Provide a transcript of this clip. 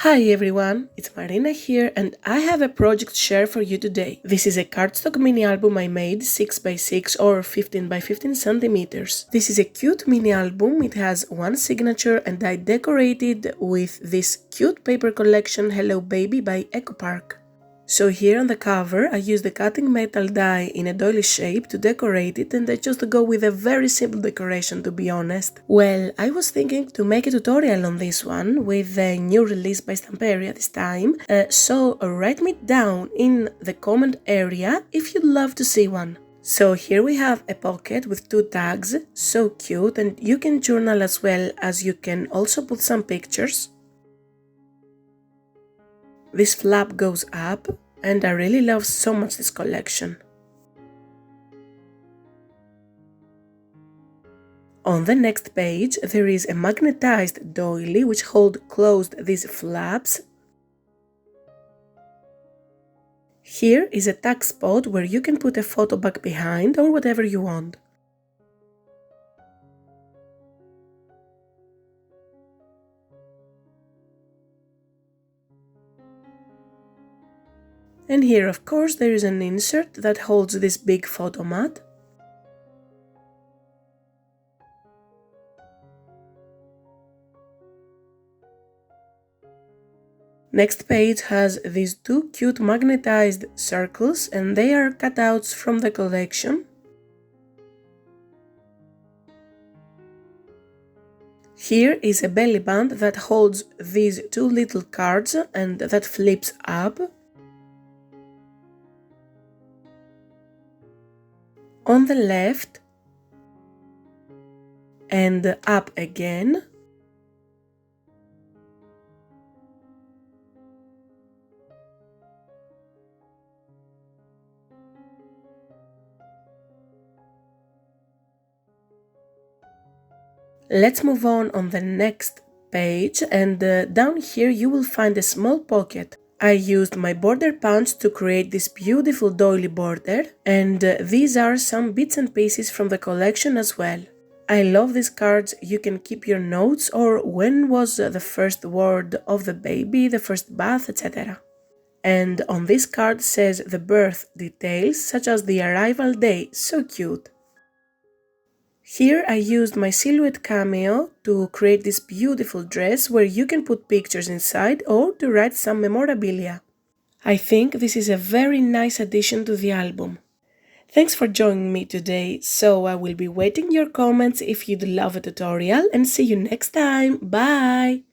Hi everyone, it's Marina here and I have a project to share for you today. This is a cardstock mini album I made 6x6 or 15x15 centimeters. This is a cute mini album, it has one signature and I decorated with this cute paper collection Hello Baby by Echopark. So here on the cover I used the cutting metal die in a doily shape to decorate it and I chose to go with a very simple decoration to be honest. Well, I was thinking to make a tutorial on this one with the new release by Stamperia this time, so write me down in the comment area if you'd love to see one. So here we have a pocket with two tags, so cute, and you can journal as well as you can also put some pictures. This flap goes up and I really love so much this collection. On the next page there is a magnetized doily which hold closed these flaps. Here is a tag spot where you can put a photo back behind or whatever you want. And here of course there is an insert that holds this big photo mat. Next page has these two cute magnetized circles and they are cutouts from the collection. Here is a belly band that holds these two little cards and that flips up. On the left and up again. Let's move on the next page and down here you will find a small pocket. I used my border punch to create this beautiful doily border and these are some bits and pieces from the collection as well. I love these cards, you can keep your notes or when was the first word of the baby, the first bath, etc. And on this card says the birth details such as the arrival day, so cute. Here I used my silhouette cameo to create this beautiful dress where you can put pictures inside or to write some memorabilia. I think this is a very nice addition to the album. Thanks for joining me today, so I will be waiting your comments if you'd love a tutorial and see you next time. Bye!